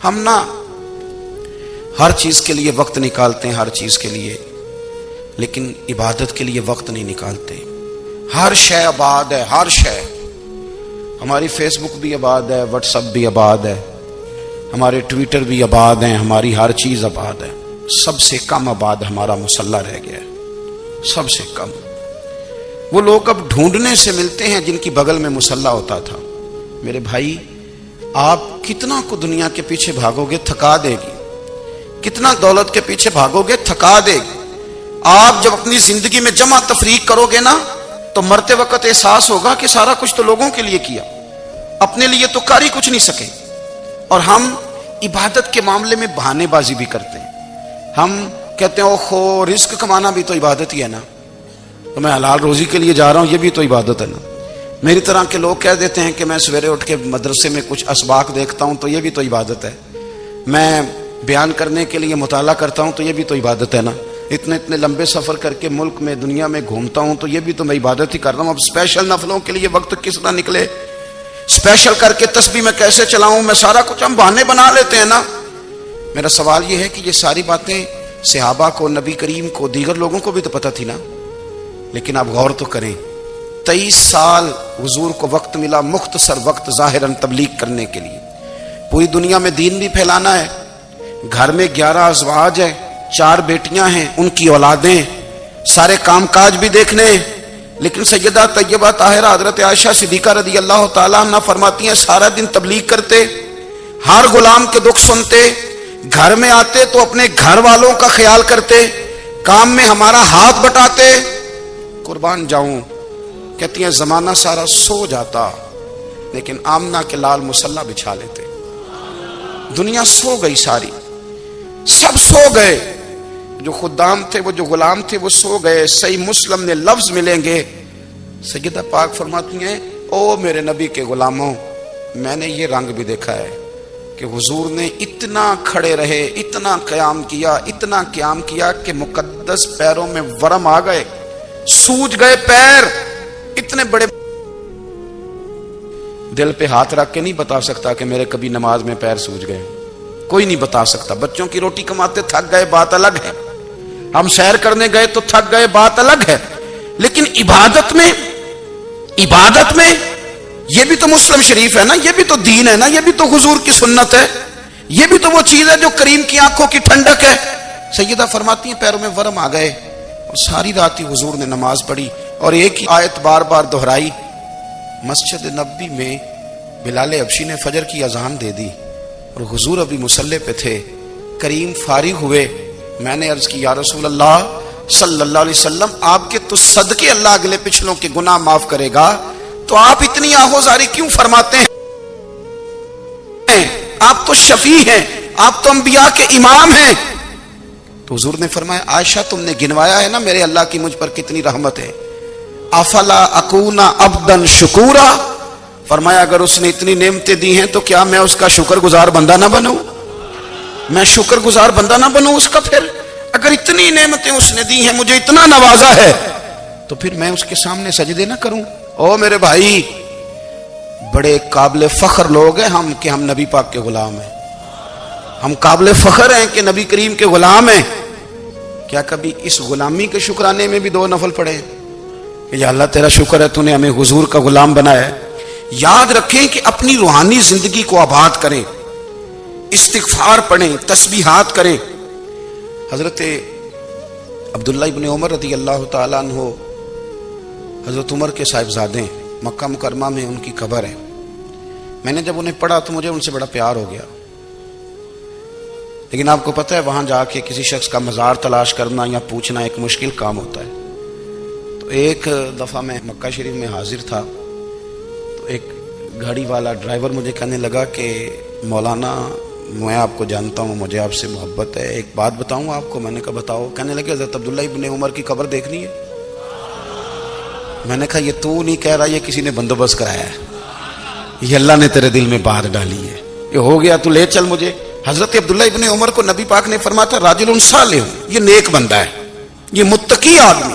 ہم نا ہر چیز کے لیے وقت نکالتے ہیں، ہر چیز کے لیے، لیکن عبادت کے لیے وقت نہیں نکالتے۔ ہر شے آباد ہے، ہر شے، ہماری فیس بک بھی آباد ہے، واٹس ایپ بھی آباد ہے، ہمارے ٹویٹر بھی آباد ہیں، ہماری ہر چیز آباد ہے۔ سب سے کم آباد ہمارا مصلی رہ گیا ہے، سب سے کم۔ وہ لوگ اب ڈھونڈنے سے ملتے ہیں جن کی بغل میں مصلی ہوتا تھا۔ میرے بھائی، آپ کتنا کو دنیا کے پیچھے بھاگو گے تھکا دے گی، کتنا دولت کے پیچھے بھاگو گے تھکا دے گی۔ آپ جب اپنی زندگی میں جمع تفریق کرو گے نا تو مرتے وقت احساس ہوگا کہ سارا کچھ تو لوگوں کے لیے کیا، اپنے لیے تو کر ہی کچھ نہیں سکے۔ اور ہم عبادت کے معاملے میں بہانے بازی بھی کرتے ہیں۔ ہم کہتے ہیں اوہو رزق کمانا بھی تو عبادت ہی ہے نا، تو میں حلال روزی کے لیے جا رہا ہوں، یہ بھی تو عبادت ہے نا۔ میری طرح کے لوگ کہہ دیتے ہیں کہ میں سویرے اٹھ کے مدرسے میں کچھ اسباق دیکھتا ہوں تو یہ بھی تو عبادت ہے، میں بیان کرنے کے لیے مطالعہ کرتا ہوں تو یہ بھی تو عبادت ہے نا، اتنے لمبے سفر کر کے ملک میں دنیا میں گھومتا ہوں تو یہ بھی تو میں عبادت ہی کر رہا ہوں۔ اب اسپیشل نفلوں کے لیے وقت کس طرح نکلے، اسپیشل کر کے تسبیح میں کیسے چلاؤں، میں سارا کچھ ہم بہانے بنا لیتے ہیں نا۔ میرا سوال یہ ہے کہ یہ ساری باتیں صحابہ کو، نبی کریم کو، دیگر لوگوں کو بھی تو پتہ تھی نا، لیکن آپ غور تو کریں، 23 سال حضور کو وقت ملا، مختصر وقت ظاہراً تبلیغ کرنے کے لیے، پوری دنیا میں دین بھی پھیلانا ہے۔ گھر میں 11 ازواج ہے، 4 بیٹیاں ہیں، ان کی اولادیں، سارے کام کاج بھی دیکھنے ہیں۔ لیکن سیدہ طیبہ طاہرہ حضرت عائشہ صدیقہ رضی اللہ تعالیٰ عنہ فرماتی ہیں سارا دن تبلیغ کرتے، ہر غلام کے دکھ سنتے، گھر میں آتے تو اپنے گھر والوں کا خیال کرتے، کام میں ہمارا ہاتھ بٹاتے۔ قربان جاؤں، کہتی ہیں زمانہ سارا سو جاتا لیکن آمنہ کے لال مصلی بچھا لیتے۔ دنیا سو گئی، ساری سب سو گئے، جو خدام تھے، وہ جو غلام تھے، وہ سو گئے۔ صحیح مسلم نے لفظ ملیں گے، سیدہ پاک فرماتی ہیں او میرے نبی کے غلاموں، میں نے یہ رنگ بھی دیکھا ہے کہ حضور نے اتنا کھڑے رہے، اتنا قیام کیا، اتنا قیام کیا کہ مقدس پیروں میں ورم آ گئے، سوج گئے پیر، اتنے بڑے۔ دل پہ ہاتھ رکھ کے نہیں بتا سکتا کہ میرے کبھی نماز میں پیر سوج گئے، کوئی نہیں بتا سکتا۔ بچوں کی روٹی کماتے تھک گئے، بات الگ ہے، ہم سیر کرنے گئے تو تھک گئے، بات الگ ہے، لیکن عبادت میں یہ بھی تو مسلم شریف ہے نا، یہ بھی تو دین ہے نا، یہ بھی تو حضور کی سنت ہے، یہ بھی تو وہ چیز ہے جو کریم کی آنکھوں کی ٹھنڈک ہے۔ سیدہ فرماتی ہیں پیروں میں ورم آ گئے، اور ساری رات ہی حضور نے نماز پڑھی اور ایک ہی آیت بار بار دہرائی۔ مسجد نبوی میں بلال حبشی نے فجر کی اذان دے دی اور حضور ابھی مصلی پہ تھے، کریم فارغ ہوئے۔ میں نے عرض کی یا رسول اللہ صلی اللہ علیہ وسلم، آپ کے تو صدقے اللہ اگلے پچھلوں کے گناہ معاف کرے گا، تو آپ اتنی آہوزاری کیوں فرماتے ہیں؟ آپ تو شفیع ہیں، آپ تو انبیاء کے امام ہیں۔ تو حضور نے فرمایا عائشہ تم نے گنوایا ہے نا میرے اللہ کی مجھ پر کتنی رحمت ہے، افلا اکون عبدا شکورا، فرمایا اگر اس نے اتنی نعمتیں دی ہیں تو کیا میں اس کا شکر گزار بندہ نہ بنوں، میں شکر گزار بندہ نہ بنوں اس کا؟ پھر اگر اتنی نعمتیں اس نے دی ہیں، مجھے اتنا نوازا ہے، تو پھر میں اس کے سامنے سجدے نہ کروں؟ او میرے بھائی، بڑے قابل فخر لوگ ہیں ہم کہ ہم نبی پاک کے غلام ہیں، ہم قابل فخر ہیں کہ نبی کریم کے غلام ہیں۔ کیا کبھی اس غلامی کے شکرانے میں بھی 2 نفل پڑھے کہ یا اللہ تیرا شکر ہے تو نے ہمیں حضور کا غلام بنایا ہے؟ یاد رکھیں کہ اپنی روحانی زندگی کو آباد کریں، استغفار پڑھیں، تسبیحات کریں۔ حضرت عبداللہ ابن عمر رضی اللہ تعالیٰ عنہ حضرت عمر کے صاحبزادے ہیں، مکہ مکرمہ میں ان کی قبر ہے۔ میں نے جب انہیں پڑھا تو مجھے ان سے بڑا پیار ہو گیا، لیکن آپ کو پتہ ہے وہاں جا کے کسی شخص کا مزار تلاش کرنا یا پوچھنا ایک مشکل کام ہوتا ہے۔ تو ایک دفعہ میں مکہ شریف میں حاضر تھا تو ایک گاڑی والا ڈرائیور مجھے کہنے لگا کہ مولانا میں آپ کو جانتا ہوں، مجھے آپ سے محبت ہے، ایک بات بتاؤں آپ کو؟ میں نے کہا بتاؤ۔ کہنے لگے حضرت عبداللہ ابن عمر کی قبر دیکھنی ہے۔ میں نے کہا یہ تو نہیں کہہ رہا، یہ کسی نے بندوبست کرایا ہے، یہ اللہ نے تیرے دل میں بات ڈالی ہے، یہ ہو گیا تو لے چل مجھے۔ حضرت عبداللہ ابن عمر کو نبی پاک نے فرمایا تھا راجل صالح، یہ نیک بندہ ہے، یہ متقی آدمی۔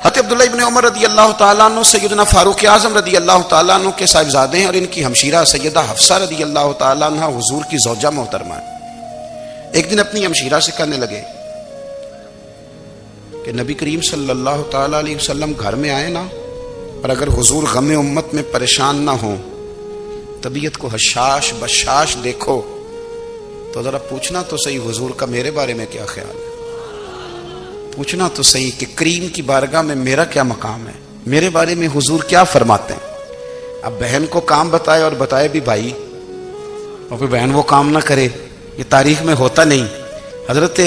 حضرت عبداللہ ابن عمر رضی اللہ تعالیٰ عنہ سیدنا فاروق اعظم رضی اللہ تعالیٰ عنہ کے صاحبزادے ہیں، اور ان کی ہمشیرہ سیدہ حفصہ رضی اللہ تعالیٰ عنہ حضور کی زوجہ محترمہ ہے۔ ایک دن اپنی ہمشیرہ سے کہنے لگے کہ نبی کریم صلی اللہ تعالیٰ علیہ وسلم گھر میں آئے نا، اور اگر حضور غم امت میں پریشان نہ ہوں، طبیعت کو حشاش بشاش دیکھو، تو ذرا پوچھنا تو صحیح حضور کا میرے بارے میں کیا خیال ہے، پوچھنا تو صحیح کہ کریم کی بارگاہ میں میرا کیا مقام ہے، میرے بارے میں حضور کیا فرماتے ہیں۔ اب بہن کو کام بتائے، اور بتائے بھی بھائی، اور پھر بہن وہ کام نہ کرے، یہ تاریخ میں ہوتا نہیں۔ حضرت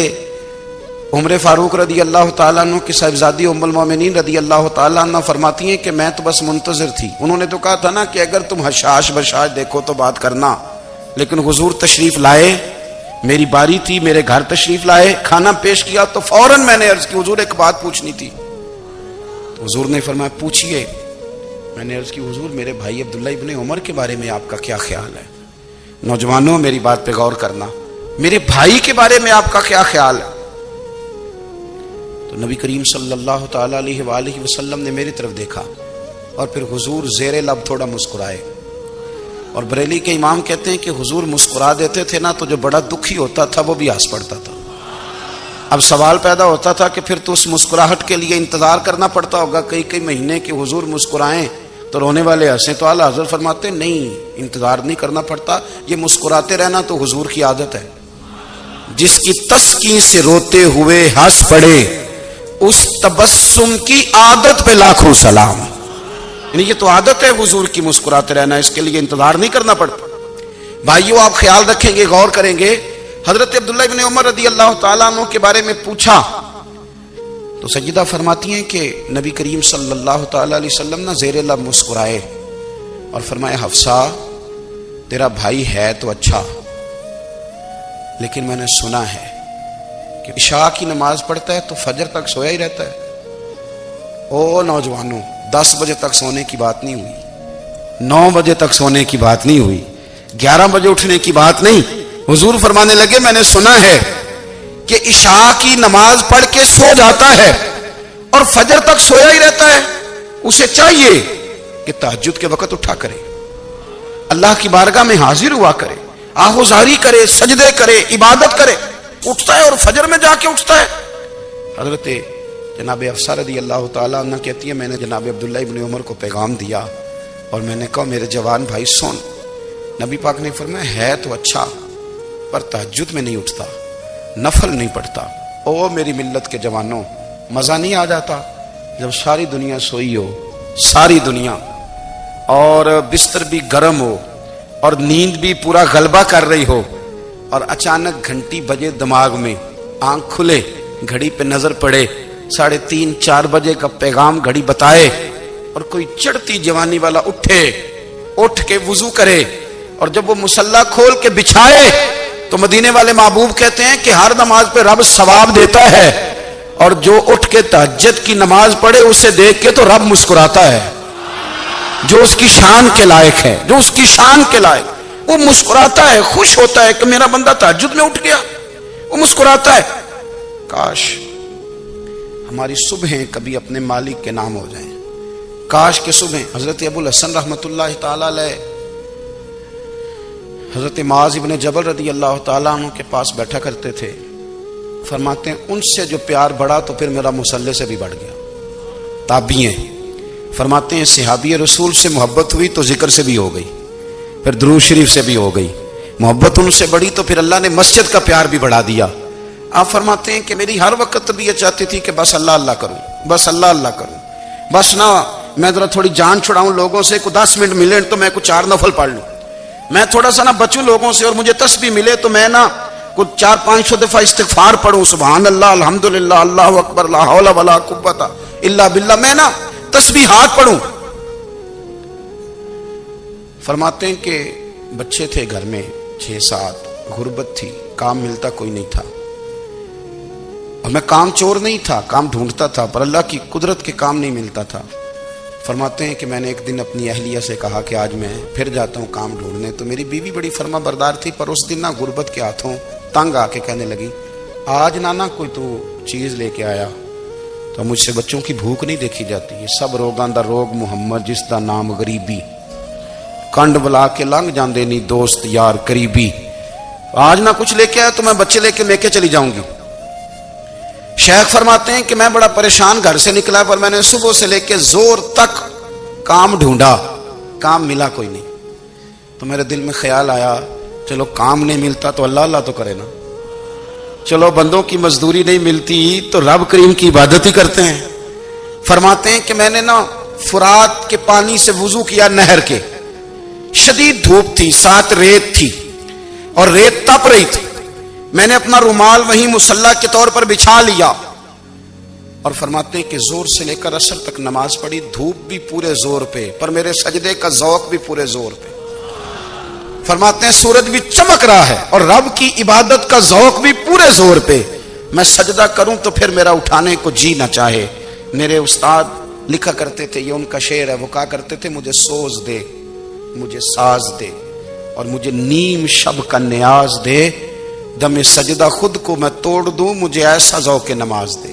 عمر فاروق رضی اللہ تعالیٰ عنہ کی صاحبزادی ام المومنین رضی اللہ تعالیٰ عنہ فرماتی ہیں کہ میں تو بس منتظر تھی، انہوں نے تو کہا تھا نا کہ اگر تم حشاش بشاش دیکھو تو بات کرنا، لیکن حضور تشریف لائے، میری باری تھی، میرے گھر تشریف لائے، کھانا پیش کیا تو فوراً میں نے عرض کی حضور ایک بات پوچھنی تھی۔ تو حضور نے فرمایا پوچھئے۔ میں نے عرض کی حضور میرے بھائی عبداللہ ابن عمر کے بارے میں آپ کا کیا خیال ہے؟ نوجوانوں میری بات پہ غور کرنا، میرے بھائی کے بارے میں آپ کا کیا خیال ہے؟ تو نبی کریم صلی اللہ تعالیٰ علیہ وآلہ وسلم نے میری طرف دیکھا، اور پھر حضور زیر لب تھوڑا مسکرائے، اور بریلی کے امام کہتے ہیں کہ حضور مسکرا دیتے تھے نا تو جو بڑا دکھی ہوتا تھا وہ بھی ہنس پڑتا تھا۔ اب سوال پیدا ہوتا تھا کہ پھر تو اس مسکراہٹ کے لیے انتظار کرنا پڑتا ہوگا کئی مہینے کہ حضور مسکرائیں تو رونے والے ہنسیں، تو اعلیٰ حضرت فرماتے نہیں، انتظار نہیں کرنا پڑتا، یہ مسکراتے رہنا تو حضور کی عادت ہے۔ جس کی تسکین سے روتے ہوئے ہنس پڑے، اس تبسم کی عادت پہ لاکھوں سلام۔ یعنی یہ تو عادت ہے حضور کی مسکراتے رہنا، اس کے لیے انتظار نہیں کرنا پڑتا۔ بھائیو آپ خیال رکھیں گے، غور کریں گے، حضرت عبداللہ ابن عمر رضی اللہ تعالیٰ عنہ کے بارے میں پوچھا تو سیدہ فرماتی ہیں کہ نبی کریم صلی اللہ تعالیٰ علیہ وسلم نہ زیر لب مسکرائے اور فرمایا حفصہ تیرا بھائی ہے تو اچھا، لیکن میں نے سنا ہے کہ عشاء کی نماز پڑھتا ہے تو فجر تک سویا ہی رہتا ہے۔ او نوجوانوں، 10 بجے تک سونے کی بات نہیں ہوئی، 9 بجے تک سونے کی بات نہیں ہوئی، 11 بجے اٹھنے کی بات نہیں۔ حضور فرمانے لگے میں نے سنا ہے کہ عشاء کی نماز پڑھ کے سو جاتا ہے اور فجر تک سویا ہی رہتا ہے، اسے چاہیے کہ تہجد کے وقت اٹھا کرے، اللہ کی بارگاہ میں حاضر ہوا کرے، آہوزاری کرے، سجدے کرے، عبادت کرے، اٹھتا ہے اور فجر میں جا کے اٹھتا ہے۔ حضرت جناب حفصہ رضی اللہ تعالیٰ عنہ کہتی ہے میں نے جناب عبداللہ ابن عمر کو پیغام دیا اور میں نے کہا میرے جوان بھائی سن، نبی پاک نے فرمایا ہے تو اچھا پر تہجد میں نہیں اٹھتا، نفل نہیں پڑھتا۔ او میری ملت کے جوانوں، مزہ نہیں آ جاتا جب ساری دنیا سوئی ہو، ساری دنیا، اور بستر بھی گرم ہو اور نیند بھی پورا غلبہ کر رہی ہو، اور اچانک گھنٹی بجے دماغ میں، آنکھ کھلے، گھڑی پہ نظر پڑے، 3:30 4 بجے کا پیغام گھڑی بتائے، اور کوئی چڑھتی جوانی والا اٹھ کے وضو کرے، اور جب وہ مصلی کھول کے بچھائے تو مدینے والے محبوب کہتے ہیں کہ ہر نماز پہ رب ثواب دیتا ہے، اور جو اٹھ کے تہجد کی نماز پڑھے اسے دیکھ کے تو رب مسکراتا ہے، جو اس کی شان کے لائق ہے، جو اس کی شان کے لائق، وہ مسکراتا ہے، خوش ہوتا ہے کہ میرا بندہ تہجد میں اٹھ گیا، وہ مسکراتا ہے۔ کاش ہماری صبحیں کبھی اپنے مالک کے نام ہو جائیں، کاش کے صبح۔ حضرت ابو الحسن رحمۃ اللہ تعالیٰ علیہ حضرت معاذ ابن جبل رضی اللہ تعالیٰ عنہ کے پاس بیٹھا کرتے تھے، فرماتے ہیں ان سے جو پیار بڑھا تو پھر میرا مصلی سے بھی بڑھ گیا۔ تابعی ہیں، فرماتے ہیں صحابی رسول سے محبت ہوئی تو ذکر سے بھی ہو گئی، پھر درود شریف سے بھی ہو گئی، محبت ان سے بڑھی تو پھر اللہ نے مسجد کا پیار بھی بڑھا دیا۔ آپ فرماتے ہیں کہ میری ہر وقت طبیعت چاہتی تھی کہ بس اللہ اللہ کروں، بس اللہ اللہ کروں، بس نہ میں ذرا تھوڑی جان چھڑاؤں لوگوں سے، کو 10 منٹ ملے تو میں کچھ 4 نفل پڑھ لوں، میں تھوڑا سا نہ بچوں لوگوں سے، اور مجھے تسبیح ملے تو میں نہ کچھ 400-500 دفعہ استغفار پڑھوں، سبحان اللہ، الحمدللہ، اللہ اکبر، لا حول ولا قوت الا باللہ، میں نہ تسبیحات پڑھوں۔ فرماتے ہیں کہ بچے تھے گھر میں 6-7، غربت تھی، کام ملتا کوئی نہیں تھا، اور میں کام چور نہیں تھا، کام ڈھونڈتا تھا، پر اللہ کی قدرت کے کام نہیں ملتا تھا۔ فرماتے ہیں کہ میں نے ایک دن اپنی اہلیہ سے کہا کہ آج میں پھر جاتا ہوں کام ڈھونڈنے، تو میری بیوی بڑی فرما بردار تھی، پر اس دن نہ غربت کے ہاتھوں تنگ آ کے کہنے لگی آج نانا کوئی تو چیز لے کے آیا، تو مجھ سے بچوں کی بھوک نہیں دیکھی جاتی. یہ سب روگاں دا روگ محمد جس دا نام غریبی. کنڈ بلا کے لنگ جاندے نہیں دوست یار قریبی. آج نہ کچھ لے کے آیا تو میں بچے لے کے چلی جاؤں گی. شیخ فرماتے ہیں کہ میں بڑا پریشان گھر سے نکلا پر میں نے صبح سے لے کے زور تک کام ڈھونڈا, کام ملا کوئی نہیں. تو میرے دل میں خیال آیا چلو کام نہیں ملتا تو اللہ اللہ تو کرے نا, چلو بندوں کی مزدوری نہیں ملتی تو رب کریم کی عبادت ہی کرتے ہیں. فرماتے ہیں کہ میں نے نا فرات کے پانی سے وضو کیا نہر کے. شدید دھوپ تھی, ساتھ ریت تھی اور ریت تپ رہی تھی. میں نے اپنا رومال وہیں مصلی کے طور پر بچھا لیا اور فرماتے ہیں کہ زور سے لے کر عصر تک نماز پڑھی. دھوپ بھی پورے زور پہ پر میرے سجدے کا ذوق بھی پورے زور پہ. فرماتے ہیں سورج بھی چمک رہا ہے اور رب کی عبادت کا ذوق بھی پورے زور پہ. میں سجدہ کروں تو پھر میرا اٹھانے کو جی نہ چاہے. میرے استاد لکھا کرتے تھے, یہ ان کا شعر ہے, وہ کہا کرتے تھے مجھے سوز دے, مجھے ساز دے اور مجھے نیم شب کا نیاز دے. دم سجدہ خود کو میں توڑ دوں, مجھے ایسا ذوق نماز دے.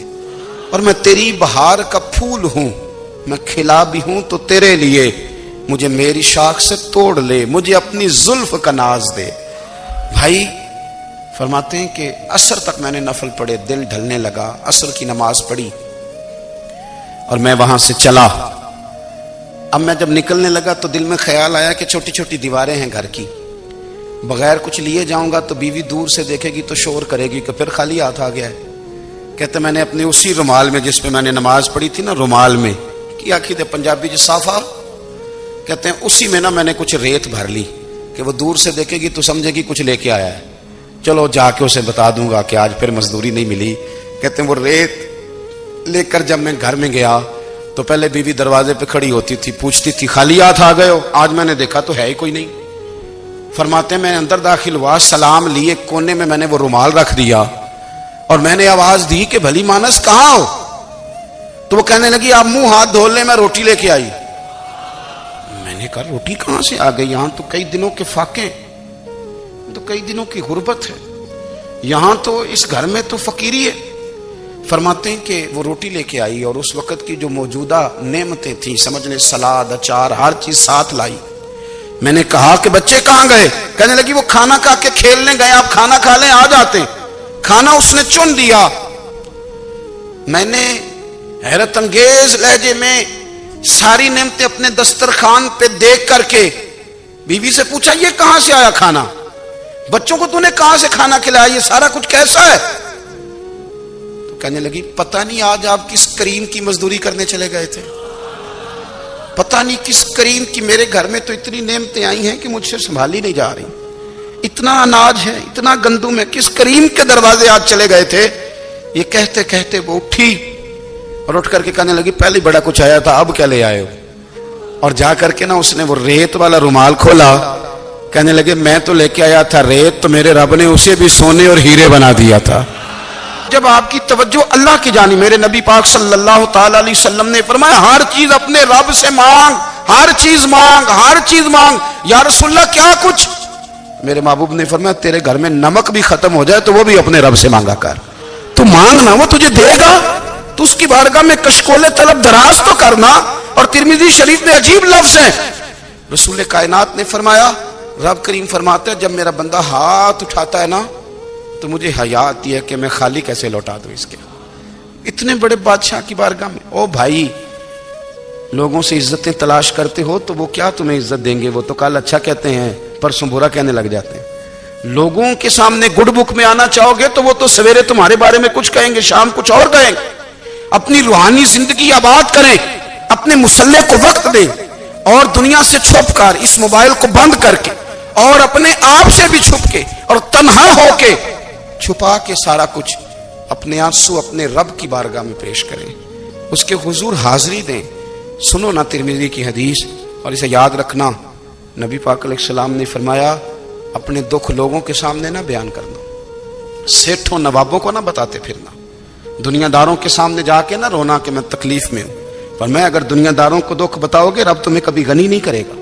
اور میں تیری بہار کا پھول ہوں, میں کھلا بھی ہوں تو تیرے لیے, مجھے میری شاخ سے توڑ لے, مجھے اپنی زلف کا ناز دے. بھائی فرماتے ہیں کہ عصر تک میں نے نفل پڑھے, دل ڈھلنے لگا. عصر کی نماز پڑھی اور میں وہاں سے چلا. اب میں جب نکلنے لگا تو دل میں خیال آیا کہ چھوٹی چھوٹی دیواریں ہیں گھر کی, بغیر کچھ لیے جاؤں گا تو بیوی دور سے دیکھے گی تو شور کرے گی کہ پھر خالی ہاتھ آ گیا ہے. کہتے میں نے اپنے اسی رومال میں جس پہ میں نے نماز پڑھی تھی نا, رومال میں کیا آخی تھے پنجابی جو صافہ کہتے ہیں, اسی میں نا میں نے کچھ ریت بھر لی کہ وہ دور سے دیکھے گی تو سمجھے گی کچھ لے کے آیا ہے. چلو جا کے اسے بتا دوں گا کہ آج پھر مزدوری نہیں ملی. کہتے ہیں وہ ریت لے کر جب میں گھر میں گیا تو پہلے بیوی دروازے پہ کھڑی ہوتی تھی, پوچھتی تھی خالی ہاتھ آ گئے ہو؟ آج میں نے دیکھا تو ہے ہی کوئی نہیں. فرماتے ہیں میں اندر داخل ہوا, سلام لیے, کونے میں نے وہ رومال رکھ دیا اور میں نے آواز دی کہ بھلی مانس کہاں ہو؟ تو وہ کہنے لگی آپ منہ ہاتھ دھو لیں, میں روٹی لے کے آئی. میں نے کہا روٹی کہاں سے آ گئی؟ یہاں تو کئی دنوں کے فاقے, تو کئی دنوں کی غربت ہے, یہاں تو اس گھر میں تو فقیری ہے. فرماتے ہیں کہ وہ روٹی لے کے آئی اور اس وقت کی جو موجودہ نعمتیں تھیں, سمجھ لیں سلاد, اچار, ہر چیز ساتھ لائی. میں نے کہا کہ بچے کہاں گئے؟ کہنے لگی وہ کھانا کھا کے کھیلنے گئے, آپ کھانا کھا لیں آ جاتے. کھانا اس نے چن دیا. میں نے حیرت انگیز لہجے میں ساری نعمتیں اپنے دسترخوان پہ دیکھ کر کے بیوی سے پوچھا یہ کہاں سے آیا کھانا؟ بچوں کو تو نے کہاں سے کھانا کھلایا؟ یہ سارا کچھ کیسا ہے؟ تو کہنے لگی پتہ نہیں آج آپ کس کریم کی مزدوری کرنے چلے گئے تھے, پتہ نہیں کس کریم کی. میرے گھر میں تو اتنی نعمتیں آئی ہیں کہ مجھ سے سنبھالی نہیں جا رہی. اتنا اناج ہے, اتنا گندم ہے, کس کریم کے دروازے آج چلے گئے تھے؟ یہ کہتے کہتے وہ اٹھی اور اٹھ کر کے کہنے لگی پہلے بڑا کچھ آیا تھا, اب کیا لے آئے ہو؟ اور جا کر کے نا اس نے وہ ریت والا رومال کھولا. کہنے لگے میں تو لے کے آیا تھا ریت, تو میرے رب نے اسے بھی سونے اور ہیرے بنا دیا تھا. جب آپ کی توجہ اللہ کی جانب, میرے نبی پاک صلی اللہ تعالی علیہ وسلم نے فرمایا ہر چیز اپنے رب سے مانگ, ہر چیز مانگ, ہر چیز مانگ. یا رسول اللہ کیا کچھ؟ میرے محبوب نے فرمایا تیرے گھر میں نمک بھی ختم ہو جائے تو وہ بھی اپنے رب سے مانگا کر. تو مانگنا, وہ تجھے دے گا, تو اس کی بارگاہ میں کشکول طلب دراز تو کرنا. اور ترمذی شریف میں عجیب لفظ ہے, رسول کائنات نے فرمایا, رب کریم فرماتا ہے جب میرا بندہ ہاتھ اٹھاتا ہے نا تو مجھے حیا آتی ہے کہ میں خالی کیسے لوٹا دوں اس کے. اتنے بڑے بادشاہ کی بارگاہ میں. او بھائی, لوگوں سے عزتیں تلاش کرتے ہو تو وہ کیا تمہیں عزت دیں گے؟ وہ تو کل اچھا کہتے ہیں پرسوں برا کہنے لگ جاتے ہیں. لوگوں کے سامنے گڈ بک میں آنا چاہو گے تو وہ تو سویرے تمہارے بارے میں کچھ کہیں گے, شام کچھ اور کہیں گے. اپنی روحانی زندگی آباد کریں, اپنے مصلے کو وقت دیں اور دنیا سے چھپ کر اس موبائل کو بند کر کے اور اپنے آپ سے بھی چھپ کے اور تنہا ہو کے چھپا کے سارا کچھ اپنے آنسو اپنے رب کی بارگاہ میں پیش کریں, اس کے حضور حاضری دیں. سنو نا ترمذی کی حدیث اور اسے یاد رکھنا. نبی پاک علیہ السلام نے فرمایا اپنے دکھ لوگوں کے سامنے نہ بیان کرنا, سیٹھوں نوابوں کو نہ بتاتے پھرنا, دنیا داروں کے سامنے جا کے نہ رونا کہ میں تکلیف میں ہوں. پر میں اگر دنیا داروں کو دکھ بتاؤ گے رب تمہیں کبھی غنی نہیں کرے گا.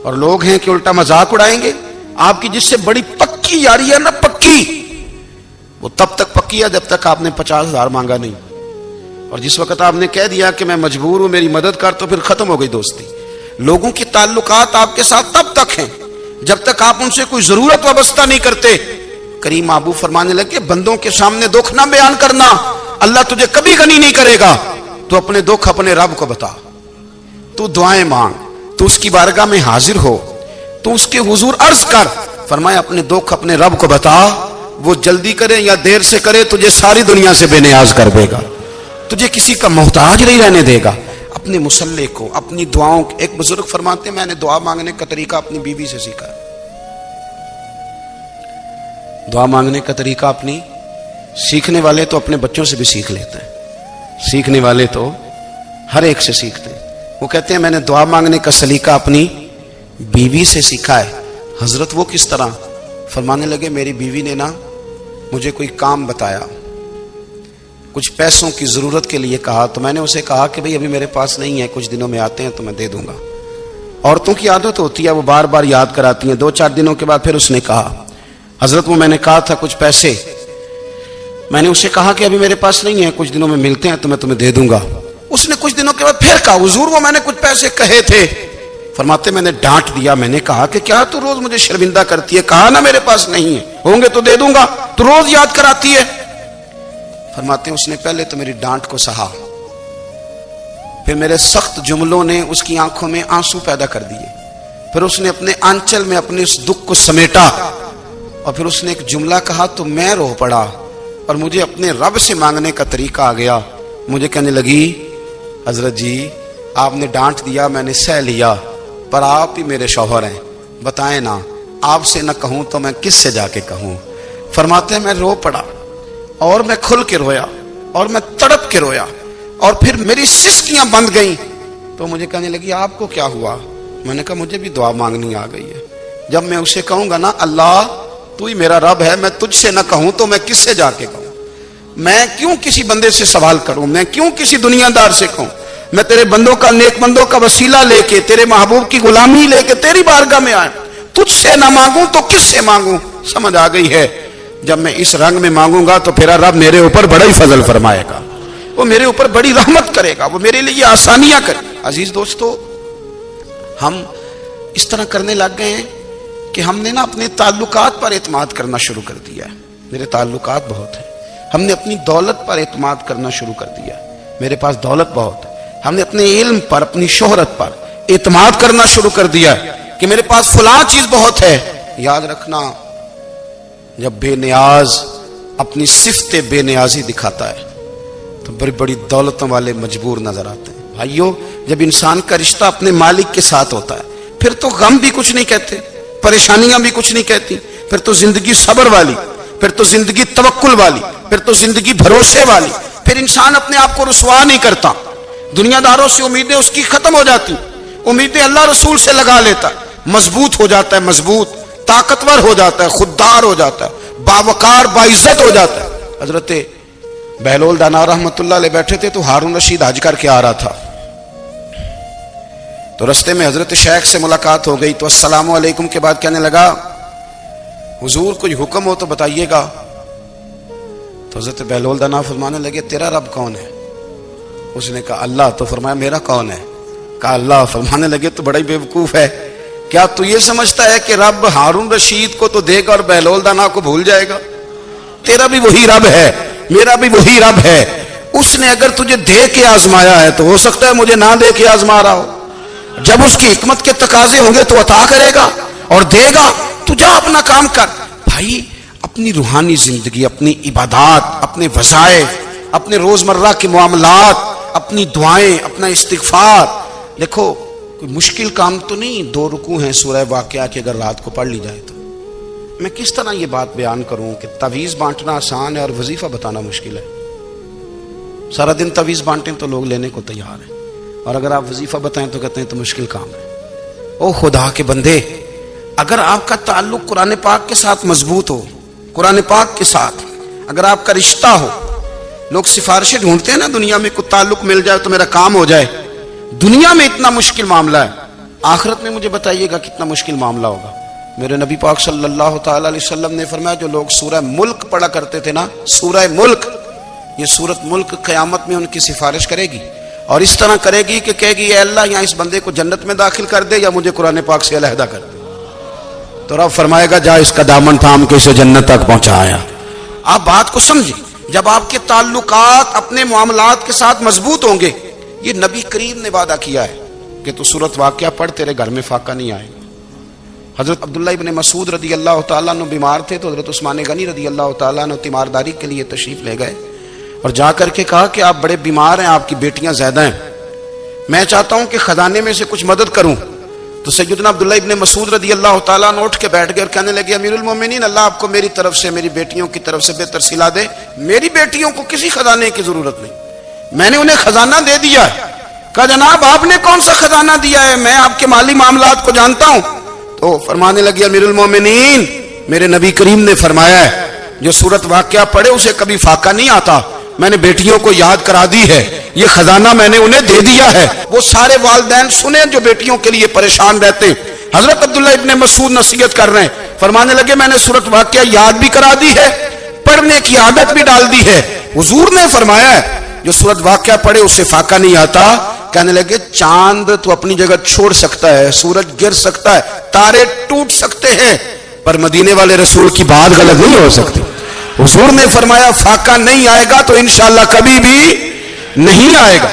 اور لوگ ہیں کہ الٹا مذاق اڑائیں گے. آپ کی جس سے بڑی پکی یاری ہے نا, پکی, وہ تب تک پکی ہے جب تک آپ نے 50,000 مانگا نہیں. اور جس وقت آپ نے کہہ دیا کہ میں مجبور ہوں میری مدد کر، تو پھر ختم ہو گئی دوستی۔ لوگوں کے تعلقات آپ کے ساتھ تب تک ہیں جب تک آپ ان سے کوئی ضرورت وابستہ نہیں کرتے۔ کریم محبوب فرمانے لگے بندوں کے سامنے دکھ نہ بیان کرنا، اللہ تجھے کبھی غنی نہیں کرے گا۔ تو اپنے دکھ اپنے رب کو بتا، تو دعائیں مانگ، تو اس کی بارگاہ میں حاضر ہو، تو اس کے حضور عرض کر۔ فرمایا اپنے دکھ اپنے رب کو بتا، وہ جلدی کرے یا دیر سے کرے تجھے ساری دنیا سے بے نیاز کر دے گا، تجھے کسی کا محتاج نہیں رہنے دے گا۔ اپنے مسلح کو، اپنی دعاؤں، ایک بزرگ فرماتے ہیں میں نے دعا مانگنے کا طریقہ اپنی بیوی سے سیکھا ہے۔ دعا مانگنے کا طریقہ اپنی، سیکھنے والے تو اپنے بچوں سے بھی سیکھ لیتے ہیں، سیکھنے والے تو ہر ایک سے سیکھتے ہیں۔ وہ کہتے ہیں میں نے دعا مانگنے کا سلیقہ اپنی بیوی سے سیکھا ہے۔ حضرت وہ کس طرح؟ فرمانے لگے میری بیوی نے نا مجھے کوئی کام بتایا، کچھ پیسوں کی ضرورت کے لیے کہا، تو میں نے اسے کہا کہ بھئی ابھی میرے پاس نہیں ہے، کچھ دنوں میں آتے ہیں تو میں دے دوں گا۔ عورتوں کی عادت ہوتی ہے وہ بار بار یاد کراتی ہیں، 2-4 دنوں کے بعد پھر اس نے کہا حضرت وہ میں نے کہا تھا کچھ پیسے، میں نے اسے کہا کہ ابھی میرے پاس نہیں ہے، کچھ دنوں میں ملتے ہیں تو میں تمہیں دے دوں گا۔ اس نے کچھ دنوں کے بعد پھر کہا حضور وہ میں نے کچھ پیسے کہے تھے۔ فرماتے میں نے ڈانٹ دیا، میں نے کہا کہ کیا تو روز مجھے شرمندہ کرتی ہے، کہا نا میرے پاس نہیں ہے، ہوں گے تو دے دوں گا، تو روز یاد کراتی ہے۔ فرماتے ہیں اس نے پہلے تو میری ڈانٹ کو سہا، پھر میرے سخت جملوں نے اس کی آنکھوں میں آنسو پیدا کر دیے، پھر اس نے اپنے آنچل میں اپنے اس دکھ کو سمیٹا، اور پھر اس نے ایک جملہ کہا تو میں رو پڑا، اور مجھے اپنے رب سے مانگنے کا طریقہ آ گیا۔ مجھے کہنے لگی حضرت جی آپ نے ڈانٹ دیا، میں نے سہ لیا، پر آپ ہی میرے شوہر ہیں، بتائیں نا آپ سے نہ کہوں تو میں کس سے جا کے کہوں۔ فرماتے ہیں میں رو پڑا، اور میں کھل کے رویا، اور میں تڑپ کے رویا، اور پھر میری سسکیاں بند گئیں۔ تو مجھے کہنے لگی آپ کو کیا ہوا؟ میں نے کہا مجھے بھی دعا مانگنی آ گئی ہے۔ جب میں اسے کہوں گا نا اللہ تو ہی میرا رب ہے، میں تجھ سے نہ کہوں تو میں کس سے جا کے کہوں؟ میں کیوں کسی بندے سے سوال کروں؟ میں کیوں کسی دنیا دار سے کہوں؟ میں تیرے بندوں کا، نیک بندوں کا وسیلہ لے کے، تیرے محبوب کی غلامی لے کے تیری بارگاہ میں آیا، تجھ سے نہ مانگوں تو کس سے مانگوں؟ سمجھ آ گئی ہے؟ جب میں اس رنگ میں مانگوں گا تو پھر رب میرے اوپر بڑا ہی فضل فرمائے گا، وہ میرے اوپر بڑی رحمت کرے گا، وہ میرے لیے آسانیاں کرے۔ عزیز دوستو ہم اس طرح کرنے لگ گئے ہیں کہ ہم نے نا اپنے تعلقات پر اعتماد کرنا شروع کر دیا ہے۔ میرے تعلقات بہت ہیں، ہم نے اپنی دولت پر اعتماد کرنا شروع کر دیا ہے، میرے پاس دولت بہت ہے۔ ہم نے اپنے علم پر، اپنی شہرت پر اعتماد کرنا شروع کر دیا ہے کہ میرے پاس فلاں چیز بہت ہے۔ یاد رکھنا جب بے نیاز اپنی صفت بے نیازی دکھاتا ہے تو بڑی بڑی دولتوں والے مجبور نظر آتے ہیں۔ بھائیو جب انسان کا رشتہ اپنے مالک کے ساتھ ہوتا ہے پھر تو غم بھی کچھ نہیں کہتے، پریشانیاں بھی کچھ نہیں کہتی، پھر تو زندگی صبر والی، پھر تو زندگی توکل والی، پھر تو زندگی بھروسے والی، پھر انسان اپنے آپ کو رسوا نہیں کرتا، دنیا داروں سے امیدیں اس کی ختم ہو جاتی، امیدیں اللہ رسول سے لگا لیتا ہے، مضبوط ہو جاتا ہے، مضبوط، طاقتور ہو جاتا ہے، خوددار ہو جاتا ہے، باوقار باعزت ہو جاتا ہے۔ حضرت بہلول دانا رحمت اللہ علیہ بیٹھے تھے تو ہارون رشید حج کر کے آ رہا تھا، تو رستے میں حضرت شیخ سے ملاقات ہو گئی، تو السلام علیکم کے بعد کہنے لگا حضور کوئی حکم ہو تو بتائیے گا۔ تو حضرت بہلول دانا فرمانے لگے تیرا رب کون ہے؟ اس نے کہا اللہ۔ تو فرمایا میرا کون ہے؟ کہا اللہ۔ فرمانے لگے تو بڑا ہی بیوقوف ہے، کیا تو یہ سمجھتا ہے کہ رب ہارون رشید کو تو دے گا اور بہلول دانا کو بھول جائے گا؟ تیرا بھی وہی رب ہے، میرا بھی وہی رب ہے، اس نے اگر تجھے دے کے آزمایا ہے تو ہو سکتا ہے مجھے نہ دے کے آزما رہا ہو، جب اس کی حکمت کے تقاضے ہوں گے تو عطا کرے گا اور دے گا، تو جا اپنا کام کر۔ بھائی اپنی روحانی زندگی، اپنی عبادات، اپنے وظائف، اپنے روزمرہ کے معاملات، اپنی دعائیں، اپنا استغفار، دیکھو کوئی مشکل کام تو نہیں، 2 رکوع ہیں سورہ واقعہ کی اگر رات کو پڑھ لی جائے تو۔ میں کس طرح یہ بات بیان کروں کہ تعویذ بانٹنا آسان ہے اور وظیفہ بتانا مشکل ہے؟ سارا دن تعویذ بانٹیں تو لوگ لینے کو تیار ہیں، اور اگر آپ وظیفہ بتائیں تو کہتے ہیں تو مشکل کام ہے۔ او خدا کے بندے، اگر آپ کا تعلق قرآن پاک کے ساتھ مضبوط ہو، قرآن پاک کے ساتھ اگر آپ کا رشتہ ہو، لوگ سفارشیں ڈھونڈتے ہیں نا دنیا میں، کوئی تعلق مل جائے تو میرا کام ہو جائے، دنیا میں اتنا مشکل معاملہ ہے، آخرت میں مجھے بتائیے گا کتنا مشکل معاملہ ہوگا۔ میرے نبی پاک صلی اللہ تعالی علیہ وسلم نے فرمایا جو لوگ سورہ ملک پڑھا کرتے تھے نا، سورہ ملک، یہ سورت ملک قیامت میں ان کی سفارش کرے گی، اور اس طرح کرے گی کہ کہے گی اے اللہ یہاں اس بندے کو جنت میں داخل کر دے یا مجھے قرآن پاک سے علیحدہ کر دے. تو رب فرمائے گا جا اس کا دامن تھام کے اسے جنت تک پہنچایا. آپ بات کو سمجھیں، جب آپ کے تعلقات اپنے معاملات کے ساتھ مضبوط ہوں گے، یہ نبی کریم نے وعدہ کیا ہے کہ تو سورت واقعہ پڑھ تیرے گھر میں فاقہ نہیں آئے گا. حضرت عبداللہ ابن مسعود رضی اللہ تعالیٰ عنہ بیمار تھے تو حضرت عثمان غنی رضی اللہ تعالیٰ عنہ تیمارداری کے لیے تشریف لے گئے اور جا کر کے کہا کہ آپ بڑے بیمار ہیں، آپ کی بیٹیاں زیادہ ہیں، میں چاہتا ہوں کہ خزانے میں سے کچھ مدد کروں. تو سیدنا عبداللہ ابن مسعود رضی اللہ تعالیٰ عنہ اٹھ کے بیٹھ گئے اور کہنے لگے امیر المومنین، اللہ آپ کو میری طرف سے میری بیٹیوں کی طرف سے بہتر صلہ دے، میری بیٹیوں کو کسی خزانے کی ضرورت نہیں، میں نے انہیں خزانہ دے دیا ہے. کہا جناب آپ نے کون سا خزانہ دیا ہے، میں آپ کے مالی معاملات کو جانتا ہوں. تو فرمانے لگے امیر المومنین میرے نبی کریم نے فرمایا ہے جو سورت واقعہ پڑھے اسے کبھی فاقہ نہیں آتا، میں نے بیٹیوں کو یاد کرا دی ہے، یہ خزانہ میں نے انہیں دے دیا ہے. وہ سارے والدین سنیں جو بیٹیوں کے لیے پریشان رہتے. حضرت عبداللہ ابن مسعود نصیحت کر رہے ہیں، فرمانے لگے میں نے سورت واقعہ یاد بھی کرا دی ہے، پڑھنے کی عادت بھی ڈال دی ہے. حضور نے فرمایا ہے جو سورت واقعہ پڑھے اسے فاقہ نہیں آتا. کہنے لگے چاند تو اپنی جگہ چھوڑ سکتا ہے، سورج گر سکتا ہے، تارے ٹوٹ سکتے ہیں، پر مدینے والے رسول کی بات غلط نہیں ہو سکتی. حضور نے فرمایا فاقہ نہیں آئے گا تو انشاءاللہ کبھی بھی نہیں آئے گا.